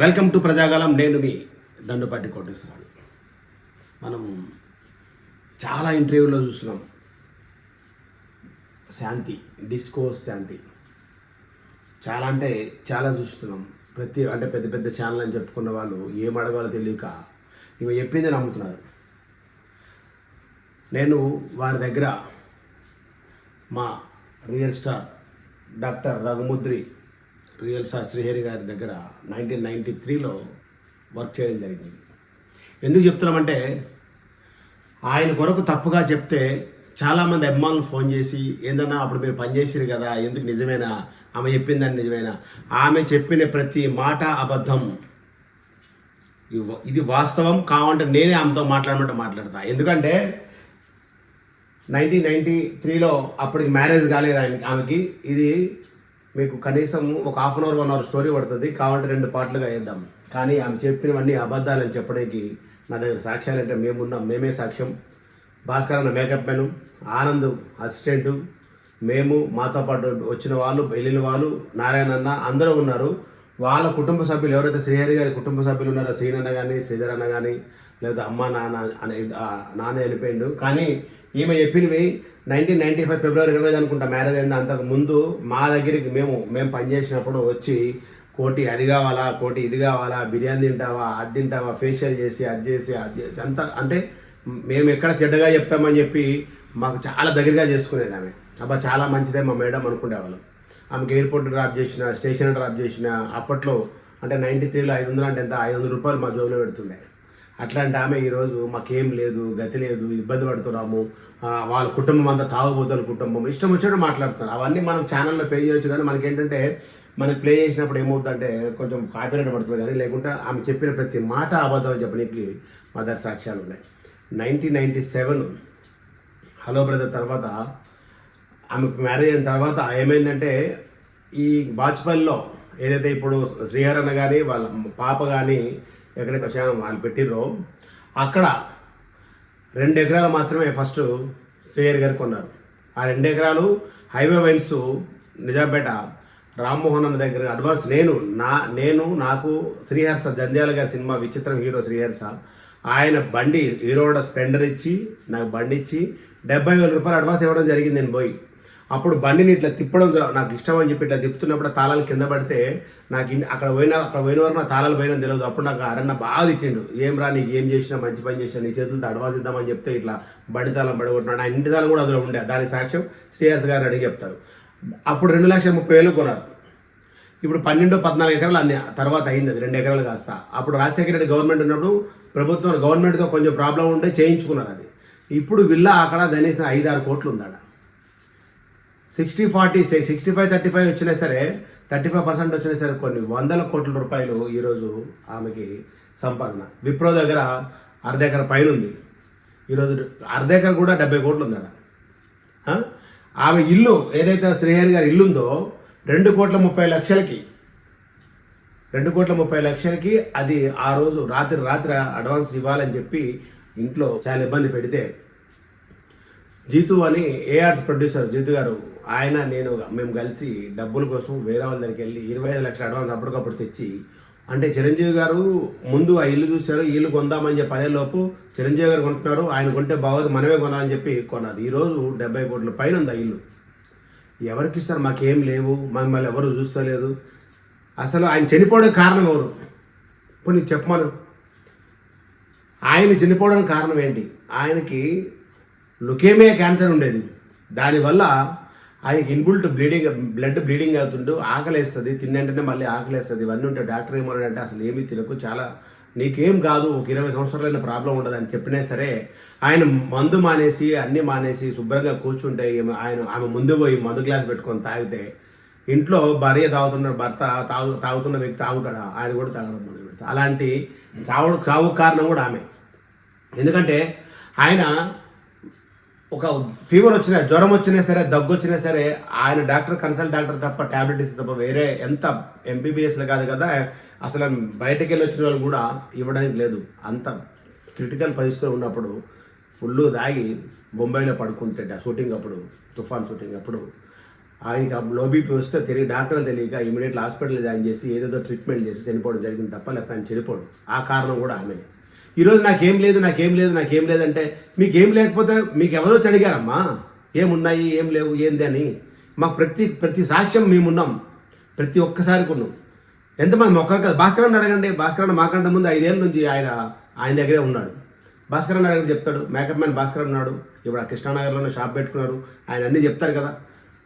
Welcome to Prajagalam. నేను మీ దండుపాటి కోటేశ్వరరావు. మనం చాలా ఇంటర్వ్యూలో చూస్తున్నాం, శాంతి, డిస్కోర్స్ శాంతి చాలా అంటే చాలా చూస్తున్నాం. పెద్ద పెద్ద ఛానల్ అని చెప్పుకున్న వాళ్ళు ఏం అడగాలో తెలియక ఇవి చెప్పింది నమ్ముతున్నారు. నేను వారి దగ్గర మా real star doctor Raghumudri real star Srihari గారి దగ్గర 1993లో వర్క్ చేయడం జరిగింది. ఎందుకు చెప్తున్నామంటే, ఆయన కొరకు తప్పుగా చెప్తే చాలామంది అభిమానులు ఫోన్ చేసి, ఏందన్నా అప్పుడు మీరు పనిచేసారు కదా, ఎందుకు నిజమేనా, ఆమె చెప్పిందని నిజమేనా, ఆమె చెప్పిన ప్రతి మాట అబద్ధం, ఇది వాస్తవం కావంటే నేనే ఆమెతో మాట్లాడతా. ఎందుకంటే 1993లో అప్పటికి మ్యారేజ్ కాలేదు ఆమెకి. ఇది మీకు కనీసం ఒక half an hour 1 hour story పడుతుంది, కావాలంటే 2 పార్ట్లుగా వేద్దాం. కానీ ఆమె చెప్పినవన్నీ అబద్ధాలని చెప్పడానికి నా దగ్గర సాక్ష్యాలు అంటే మేమే సాక్ష్యం. భాస్కర్ అన్న మేకప్ మెను, ఆనంద్ అసిస్టెంటు, మేము, మాతో పాటు వచ్చిన వాళ్ళు, వెళ్ళిన వాళ్ళు, నారాయణ అన్న అందరూ ఉన్నారు. వాళ్ళ కుటుంబ సభ్యులు ఎవరైతే శ్రీహరి గారి కుటుంబ సభ్యులు ఉన్నారో, శ్రీనన్న కానీ, శ్రీధర్ అన్న కానీ, లేదా అమ్మ నాన్న వెళ్ళిపోయిండు. కానీ ఈమె చెప్పినవి 1995 ఫిబ్రవరి 25 అనుకుంటా మ్యారేజ్ అయింది. అంతకు ముందు మా దగ్గరికి మేము పనిచేసినప్పుడు వచ్చి, కోటి అది కావాలా, కోటి ఇది కావాలా, బిర్యానీ తింటావా, అది తింటావా, ఫేషియల్ చేసి అది అంతా, అంటే మేము ఎక్కడ చెడ్డగా చెప్తామని చెప్పి మాకు చాలా దగ్గరగా చేసుకునేది ఆమె. అబ్బా చాలా మంచిదే మా మేడం అనుకునేవాళ్ళం. ఆమెకి ఎయిర్పోర్ట్ డ్రాప్ చేసిన, స్టేషన్ డ్రాప్ చేసిన, అప్పట్లో అంటే 93లో 500 అంటే ఎంత, 500 రూపాయలు మా జోబులో పెడుతుండే. అట్లాంటి ఆమె ఈరోజు మాకేం లేదు, గతి లేదు, ఇబ్బంది పడుతున్నాము, వాళ్ళ కుటుంబం అంతా తాగుబోతుల కుటుంబం, ఇష్టం వచ్చినట్టు మాట్లాడుతున్నారు. అవన్నీ మనం ఛానల్లో పే చేయొచ్చు, కానీ మనకేంటంటే మనకి ప్లే చేసినప్పుడు ఏమవుతుందంటే కొంచెం కాపీరైట్ పడుతుంది. కానీ లేకుంటే ఆమె చెప్పిన ప్రతి మాట అబద్ధం అని చెప్పడానికి మా దగ్గర సాక్ష్యాలు ఉన్నాయి. 1997 హలో బ్రదర్ తర్వాత ఆమెకు మ్యారేజ్ అయిన తర్వాత ఏమైందంటే, ఈ బాచుపల్లిలో ఏదైతే ఇప్పుడు శ్రీహరణ కానీ వాళ్ళ పాప కానీ ఎక్కడైతే వాళ్ళు పెట్టిర్రో అక్కడ 2 ఎకరాలు మాత్రమే ఫస్ట్ శ్రీహరి గారు కొన్నారు. ఆ 2 ఎకరాలు హైవే వైన్స్ నిజాంపేట రామ్మోహన్ అన్న దగ్గర అడ్వాన్స్ నాకు శ్రీహర్ష జంధ్యాల గారి సినిమా విచిత్రం హీరో శ్రీహర్ష, ఆయన బండి హీరో స్ప్లెండర్ ఇచ్చి నాకు బండి ఇచ్చి 70,000 రూపాయలు అడ్వాన్స్ ఇవ్వడం జరిగింది. నేను పోయి అప్పుడు బండిని ఇట్లా తిప్పడం నాకు ఇష్టం అని చెప్పి ఇట్లా తిప్పుతున్నప్పుడు తాళాలు కింద పడితే నాకు అక్కడ పోయిన వరకు నా తాళాలు పోయినా తెలియదు. అప్పుడు నాకు అరన్న బాగా తిట్టిండు, ఏం రా నీకు ఏం చేసినా మంచి పని చేసినా, నీ చేతులతో అడ్వాన్స్ ఇద్దామని చెప్తే ఇట్లా బండి తాళం పడగొట్టినాడు. ఆ ఇంటి తాళం కూడా అందులో ఉండే, దానికి సాక్ష్యం శ్రీహర్ష గారు అడిగి చెప్తారు. అప్పుడు 2,30,000 కొన్నారు. ఇప్పుడు 12-14 ఎకరాలు అన్ని తర్వాత అయింది, అది 2 ఎకరాలు కాస్త. అప్పుడు రాజశేఖర రెడ్డి గవర్నమెంట్ ఉన్నప్పుడు గవర్నమెంట్తో కొంచెం ప్రాబ్లం ఉంటే చేయించుకున్నారు అది. ఇప్పుడు విల్లా అక్కడ కనీసం 5-6 కోట్లు ఉందాడ. 60-40 65-35 వచ్చినా సరే, 35% వచ్చినా సరే కొన్ని 100 కోట్ల రూపాయలు ఈరోజు ఆమెకి సంపాదన. విప్రో దగ్గర 1/2 ఎకర పైన ఉంది. ఈరోజు 1/2 ఎకర కూడా 70 కోట్లు ఉందాడ. ఆమె ఇల్లు ఏదైతే శ్రీహరి గారి ఇల్లు ఉందో 2,30,00,000కి అది ఆ రోజు రాత్రి అడ్వాన్స్ ఇవ్వాలని చెప్పి ఇంట్లో చాలా ఇబ్బంది పెడితే, జీతు అని ఏఆర్స్ ప్రొడ్యూసర్ జీతు గారు, మేము కలిసి డబ్బుల కోసం వేరే వాళ్ళ దగ్గరికి వెళ్ళి 25 లక్షల అడ్వాన్స్ అప్పటికప్పుడు తెచ్చి, అంటే చిరంజీవి గారు ముందు ఆ ఇల్లు చూశారు, ఇల్లు కొందామని చెప్పి అనేలోపు చిరంజీవి గారు కొంటున్నారు, ఆయన కొంటే బాగోదు మనమే కొనాలని చెప్పి కొన్నది. ఈరోజు 70 కోట్ల పైన ఉంది ఆ ఇల్లు. ఎవరికి ఇస్తారు? మాకేం లేవు, మమ్మల్ని ఎవరు చూస్తలేదు. అసలు ఆయన చనిపోవడానికి కారణం ఎవరు? ఇప్పుడు నీకు చెప్పమను. ఆయన చనిపోవడానికి కారణం ఏంటి? ఆయనకి లుకేమియా క్యాన్సర్ ఉండేది. దానివల్ల ఆయనకి ఇన్బుల్ట్ బ్లడ్ బ్లీడింగ్ అవుతుంటూ ఆకలేస్తుంది, తిన్నంటేనే మళ్ళీ ఆకలేస్తుంది. ఇవన్నీ ఉంటే డాక్టర్ ఏమన్నాడంటే, అసలు ఏమీ తినకు, చాలా నీకేం కాదు, ఒక 20 సంవత్సరాలైన ప్రాబ్లం ఉండదు అని చెప్పినా సరే, ఆయన మందు మానేసి అన్నీ మానేసి శుభ్రంగా కూర్చుంటే ఆమె ముందు పోయి మందు గ్లాస్ పెట్టుకొని తాగితే, ఇంట్లో భార్య భర్త తాగుతున్న వ్యక్తి తాగుతాడా? ఆయన కూడా తాగడం మొదలు పెడతాడు. అలాంటి చావు కారణం కూడా ఆమె. ఎందుకంటే ఆయన ఒక ఫీవర్ వచ్చినా, జ్వరం వచ్చినా సరే, దగ్గు వచ్చినా సరే, ఆయన కన్సల్ట్ డాక్టర్ తప్ప ట్యాబ్లెట్ ఇస్తే తప్ప వేరే ఎంత ఎంబీబీఎస్లు కాదు కదా, అసలు బయటకు వెళ్ళి వచ్చిన వాళ్ళు కూడా ఇవ్వడానికి లేదు. అంత క్రిటికల్ పరిస్థితిలో ఉన్నప్పుడు ఫుల్ దాగి బొంబాయిలో పడుకుంటే తుఫాన్ షూటింగ్ అప్పుడు ఆయనకి లో బీపీ వస్తే తిరిగి డాక్టర్లు తెలియక ఇమీడియట్లీ హాస్పిటల్ జాయిన్ చేసి ఏదేదో ట్రీట్మెంట్ చేసి చనిపోవడం జరిగింది తప్ప, లేకపోతే ఆయన చనిపోవడం ఆ కారణం కూడా ఆమెనే. ఈరోజు నాకేం లేదు అంటే మీకేం లేకపోతే మీకు ఎవరో అడిగారమ్మా ఏమున్నాయి ఏం లేవు ఏంది అని. మాకు ప్రతి సాక్ష్యం మేమున్నాం, ప్రతి ఒక్కసారికి ఉన్నాం. ఎంతమంది మొక్కలు కదా. భాస్కర్ అడగండి, భాస్కర్ మాకంటే ముందు 5 ఏళ్ళ నుంచి ఆయన దగ్గరే ఉన్నాడు. భాస్కర్ అడగండి చెప్తాడు. మేకప్ మ్యాన్ భాస్కర్ ఉన్నాడు, ఇప్పుడు ఆ కృష్ణానగర్లోనే షాప్ పెట్టుకున్నాడు. ఆయన అన్నీ చెప్తారు కదా.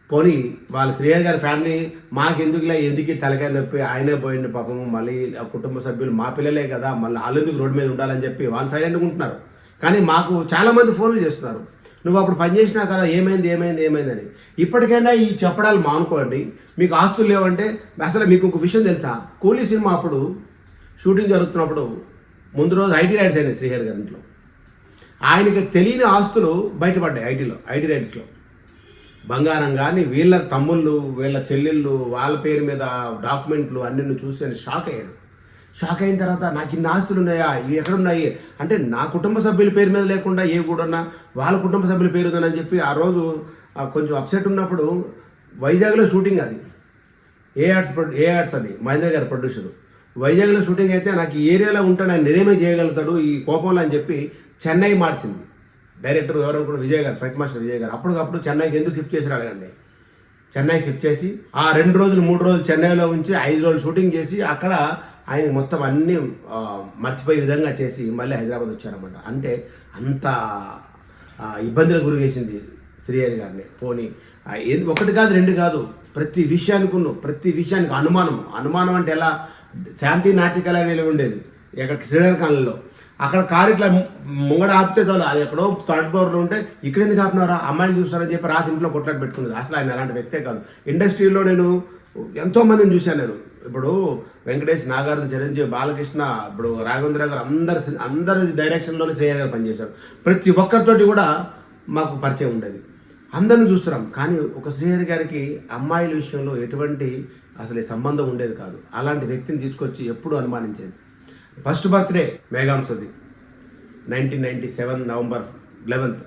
పోనీ వాళ్ళ శ్రీహరి గారి ఫ్యామిలీ మాకెందుకులే, ఎందుకు తలకాయ నొప్పి, ఆయనే పోయింది పాపము, మళ్ళీ ఆ కుటుంబ సభ్యులు మా పిల్లలే కదా, మళ్ళీ వాళ్ళెందుకు రోడ్డు మీద ఉండాలని చెప్పి వాళ్ళు సైలెంట్గా ఉంటున్నారు. కానీ మాకు చాలామంది ఫోన్లు చేస్తున్నారు, నువ్వు అప్పుడు పనిచేసినా కదా ఏమైందని. ఇప్పటికైనా ఈ చెప్పడాలు మానుకోండి. మీకు ఆస్తులు లేవంటే అసలు మీకు ఒక విషయం తెలుసా, కూలీ సినిమా అప్పుడు షూటింగ్ జరుగుతున్నప్పుడు ముందు రోజు ఐటీ రైడ్స్ అయినాయి శ్రీహరి గారి ఇంట్లో. ఆయనకి తెలియని ఆస్తులు బయటపడ్డాయి ఐటీ రైడ్స్లో. బంగారం కానీ వీళ్ళ తమ్ముళ్ళు వీళ్ళ చెల్లెళ్ళు వాళ్ళ పేరు మీద డాక్యుమెంట్లు అన్నీ చూసి అని షాక్ అయ్యాడు. షాక్ అయిన తర్వాత నాకు ఇన్ని ఆస్తులు ఉన్నాయా, ఇవి ఎక్కడున్నాయి అంటే నా కుటుంబ సభ్యుల పేరు మీద లేకుండా ఏ కూడా వాళ్ళ కుటుంబ సభ్యుల పేరు ఉందని చెప్పి ఆ రోజు కొంచెం అప్సెట్ ఉన్నప్పుడు వైజాగ్లో షూటింగ్ అది ఏ ఆర్ట్స్ అది మహేంద్ర గారి ప్రొడ్యూసరు. వైజాగ్లో షూటింగ్ అయితే నాకు ఈ ఏరియాలో ఉంటే ఆయన నేనేమే చేయగలుగుతాడు ఈ కోపంలో అని చెప్పి చెన్నై మార్చింది డైరెక్టర్ ఎవరనుకున్న విజయ్ గారు, ఫైట్ మాస్టర్ విజయ్ గారు. అప్పటికప్పుడు చెన్నైకి ఎందుకు షిఫ్ట్ చేశారు అడగండి. చెన్నైకి షిఫ్ట్ చేసి ఆ 2 రోజులు 3 రోజులు చెన్నైలో ఉంచి 5 రోజులు షూటింగ్ చేసి అక్కడ ఆయన మొత్తం అన్నీ మర్చిపోయే విధంగా చేసి మళ్ళీ హైదరాబాద్ వచ్చారన్నమాట. అంటే అంత ఇబ్బందులకు గురి చేసింది శ్రీహరి గారిని. పోనీ ఒకటి కాదు 2 కాదు, ప్రతి విషయానికి అనుమానం అంటే ఎలా, శాంతి నాట్యకళ ఉండేది ఇక్కడ శ్రీహరి కాలంలో. అక్కడ కారు ఇట్లా ముంగడ ఆపితే చాలు, అది ఎక్కడో 3rd ఫ్లోర్లో ఉంటే ఇక్కడ ఎందుకు ఆపినారా, అమ్మాయిని చూస్తారని చెప్పి రాత్రి ఇంట్లో కొట్లాట పెట్టుకున్నది. అసలు ఆయన అలాంటి వ్యక్తే కాదు. ఇండస్ట్రీలో నేను ఎంతోమందిని చూశాను. నేను ఇప్పుడు వెంకటేష్, నాగార్జున, చిరంజీవి, బాలకృష్ణ, ఇప్పుడు రాఘవేంద్ర గారు అందరి డైరెక్షన్లోనే శ్రేయ గారు పనిచేశారు. ప్రతి ఒక్కరితోటి కూడా మాకు పరిచయం ఉండేది, అందరిని చూస్తున్నాం. కానీ ఒక శ్రీహరి గారికి అమ్మాయిల విషయంలో ఎటువంటి అసలు సంబంధం ఉండేది కాదు. అలాంటి వ్యక్తిని తీసుకొచ్చి ఎప్పుడూ అనుమానించేది. ఫస్ట్ బర్త్డే మేఘాంశది 1997 నవంబర్ 11th.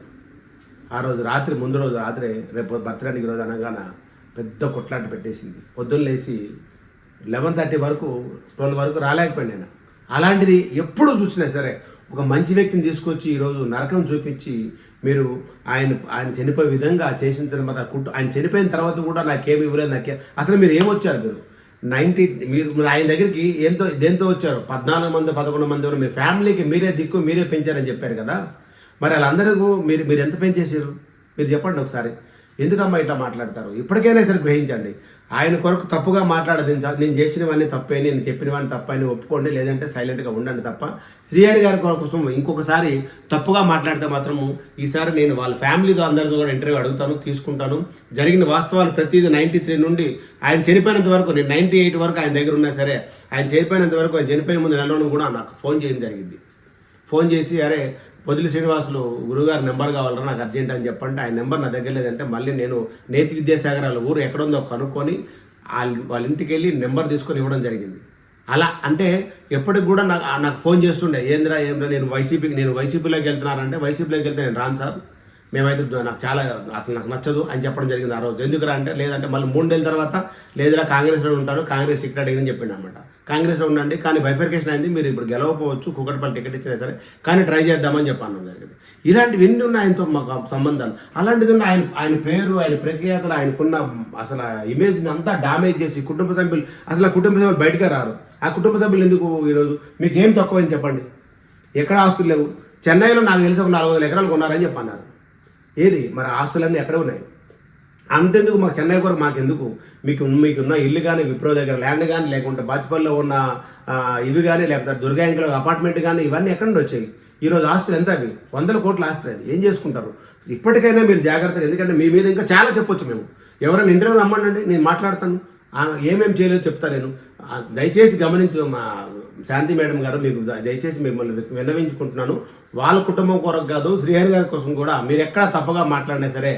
ఆ రోజు రాత్రి ముందు రోజు రాత్రి రేపు బర్త్డేకి రోజు అనగానే పెద్ద కొట్లాట పెట్టేసింది. పొద్దున్న లేచి 11:30 వరకు 12 వరకు రాలేకపోయాను నేను. అలాంటిది ఎప్పుడు చూసినా సరే ఒక మంచి వ్యక్తిని తీసుకొచ్చి ఈరోజు నరకం చూపించి మీరు ఆయన చనిపోయే విధంగా చేసిన తర్వాత ఆయన చనిపోయిన తర్వాత కూడా నాకేమి ఇవ్వలేదు. అసలు మీరు ఏమొచ్చారు, మీరు ఆయన దగ్గరికి దేంతో వచ్చారు? 14 మంది 11 మంది మీ ఫ్యామిలీకి మీరే దిక్కు, మీరే పెంచారని చెప్పారు కదా. మరి వాళ్ళందరికీ మీరు ఎంత పెంచేసారు మీరు చెప్పండి ఒకసారి. ఎందుకమ్మా ఇట్లా మాట్లాడతారు? ఇప్పటికైనా సరే గ్రహించండి. ఆయన కొరకు తప్పుగా మాట్లాడదు. నేను చేసినవన్నీ తప్పే, నేను చెప్పినవన్నీ తప్పని ఒప్పుకోండి, లేదంటే సైలెంట్గా ఉండండి తప్ప శ్రీహరి గారి కోసం ఇంకొకసారి తప్పుగా మాట్లాడితే మాత్రము ఈసారి నేను వాళ్ళ ఫ్యామిలీతో అందరితో కూడా ఇంటర్వ్యూ అడుగుతాను, తీసుకుంటాను. జరిగిన వాస్తవాలు ప్రతిదీ 93 నుండి ఆయన చనిపోయినంత వరకు, నేను 98 వరకు ఆయన దగ్గర ఉన్నా సరే ఆయన చనిపోయినంత వరకు, ఆయన చనిపోయిన ముందు నెలలో కూడా నాకు ఫోన్ చేయడం జరిగింది. ఫోన్ చేసి అరే పొదిలి శ్రీనివాసులు గురుగారు నెంబర్ కావాలరా నాకు అర్జెంట్ అని చెప్పంటే ఆయన నెంబర్ నా దగ్గర లేదంటే మళ్ళీ నేను నేతి విద్యాసాగర్ వాళ్ళ ఊరు ఎక్కడుందో కనుక్కొని వాళ్ళ ఇంటికి వెళ్ళి నెంబర్ తీసుకొని ఇవ్వడం జరిగింది. అలా అంటే ఎప్పటికి కూడా నాకు ఫోన్ చేస్తుండే, ఏంద్రా నేను వైసీపీలోకి వెళ్తున్నానంటే వైసీపీలోకి వెళ్తే నేను రాను సార్, మేమైతే నాకు నాకు నచ్చదు అని చెప్పడం జరిగింది ఆ రోజు. ఎందుకురా అంటే లేదంటే మళ్ళీ 3 నెలల తర్వాత లేదురా కాంగ్రెస్లో ఉంటాను, కాంగ్రెస్ టికెట్ అడిగిందని చెప్పిండు అనమాట. కాంగ్రెస్లో ఉండండి కానీ బైఫర్కేషన్ అయింది, మీరు ఇప్పుడు గెలవకపోవచ్చు, కూకట్పల్లి టికెట్ ఇచ్చినా సరే కానీ ట్రై చేద్దామని చెప్పాను జరిగింది. ఇలాంటివి ఎన్ని ఉన్నాయి ఆయనతో మాకు సంబంధాలు. అలాంటిది ఉన్న ఆయన పేరు, ఆయన ప్రఖ్యాతలు, ఆయనకున్న అసలు ఇమేజ్ని అంతా డామేజ్ చేసి కుటుంబ సభ్యులు బయటకు రారు. ఆ కుటుంబ సభ్యులు ఎందుకు ఈరోజు మీకు ఏం తక్కువని చెప్పండి? ఎక్కడ ఆస్తులు లేవు. చెన్నైలో నాకు తెలిసి ఒక 400 ఎకరాలు కొన్నారని చెప్పన్నారు. ఏది మరి ఆస్తులన్నీ ఎక్కడ ఉన్నాయి? అంతెందుకు మాకు చెన్నై కొరకు మాకెందుకు? మీకున్న ఇల్లు కానీ, విప్రో దగ్గర ల్యాండ్ కానీ, లేకుంటే బాచిపల్లిలో ఉన్న ఇవి కానీ, లేకపోతే దుర్గాంకలో అపార్ట్మెంట్ కానీ, ఇవన్నీ ఎక్కడి నుండి వచ్చాయి? ఈరోజు ఆస్తులు ఎంత? అవి 100 కోట్ల ఆస్తులు. అది ఏం చేసుకుంటారు? ఇప్పటికైనా మీరు జాగ్రత్తగా, ఎందుకంటే మీ మీద ఇంకా చాలా చెప్పొచ్చు. మేము ఎవరైనా ఇంటర్వ్యూ రమ్మండి, నేను మాట్లాడతాను, ఏమేమి చేయలేదో చెప్తాను నేను. దయచేసి గమనించు మా శాంతి మేడం గారు, మీకు దయచేసి మిమ్మల్ని విన్నవించుకుంటున్నాను. వాళ్ళ కుటుంబం కొరకు కాదు, శ్రీహరి గారి కోసం కూడా మీరు ఎక్కడ తప్పుగా మాట్లాడినా సరే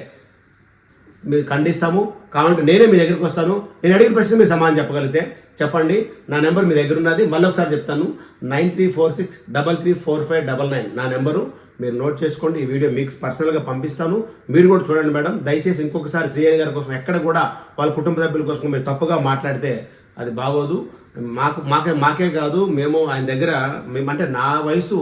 మీరు ఖండిస్తాము. కాబట్టి నేనే మీ దగ్గరికి వస్తాను. నేను అడిగిన ప్రశ్న మీరు సమాధానం చెప్పగలిగితే చెప్పండి. నా నెంబర్ మీ దగ్గర ఉన్నది, మళ్ళీ ఒకసారి చెప్తాను. 9346334599 నా నెంబరు. మీరు నోట్ చేసుకోండి. ఈ వీడియో మీకు పర్సనల్గా పంపిస్తాను, మీరు కూడా చూడండి మేడం. దయచేసి ఇంకొకసారి శ్రీహరి గారి కోసం ఎక్కడ కూడా వాళ్ళ కుటుంబ సభ్యుల కోసం మీరు తప్పుగా మాట్లాడితే అది బాగోదు. మాకే కాదు, మేము ఆయన దగ్గర మేమంటే నా వయసు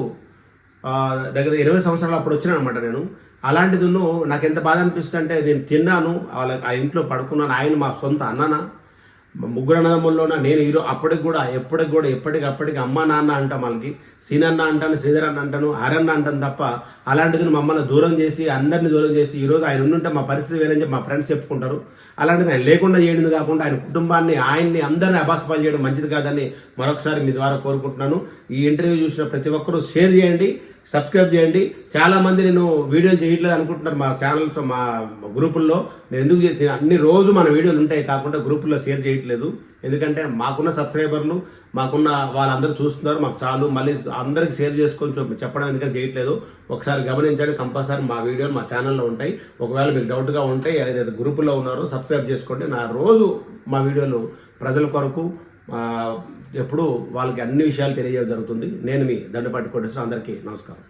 దగ్గర 20 సంవత్సరాలు అప్పుడు వచ్చినాను అనమాట నేను. అలాంటిది నాకు ఎంత బాధ అనిపిస్తుంది అంటే, నేను తిన్నాను, ఆ ఇంట్లో పడుకున్నాను. ఆయన మా సొంత అన్ననా, ముగ్గురు అన్నదమ్ముల్లోన నేను అప్పటికి కూడా ఎప్పటికప్పటికి అమ్మ నాన్న అంటాం, వాళ్ళకి సీనన్న అంటాను, శ్రీధర్ అన్న అంటాను, హరన్న అంటాను తప్ప అలాంటిది మమ్మల్ని దూరం చేసి అందరినీ దూరం చేసి ఈరోజు ఆయన ఉండుంటే మా పరిస్థితి వేరని చెప్పి మా ఫ్రెండ్స్ చెప్పుకుంటారు. అలాంటిది ఆయన లేకుండా చేయడం కాకుండా ఆయన కుటుంబాన్ని ఆయన్ని అందరినీ అబాసపాలు చేయడం మంచిది కాదని మరొకసారి మీ ద్వారా కోరుకుంటున్నాను. ఈ ఇంటర్వ్యూ చూసిన ప్రతి ఒక్కరూ షేర్ చేయండి, సబ్స్క్రైబ్ చేయండి. చాలామంది నేను వీడియోలు చేయట్లేదు అనుకుంటున్నారు మా ఛానల్స్, మా గ్రూపుల్లో. నేను ఎందుకు అన్ని రోజు మన వీడియోలు ఉంటాయి కాకుండా గ్రూపుల్లో షేర్ చేయట్లేదు. ఎందుకంటే మాకున్న సబ్స్క్రైబర్లు, మాకున్న వాళ్ళందరూ చూస్తున్నారు, మాకు చాలు. మళ్ళీ అందరికి షేర్ చేసుకొని చెప్పడం ఎందుకని చేయట్లేదు. ఒకసారి గమనించండి. కంపల్సరీ మా వీడియోలు మా ఛానల్లో ఉంటాయి. ఒకవేళ మీకు డౌట్గా ఉంటే ఏదైతే గ్రూపుల్లో ఉన్నారో సబ్స్క్రైబ్ చేసుకోండి. నా రోజు మా వీడియోలు ప్రజల కొరకు ఎప్పుడు వాళ్ళకి అన్ని విషయాలు తెలియజేయడం జరుగుతుంది. నేను మీ దండపాటి కోటేశ్వర. అందరికీ నమస్కారం.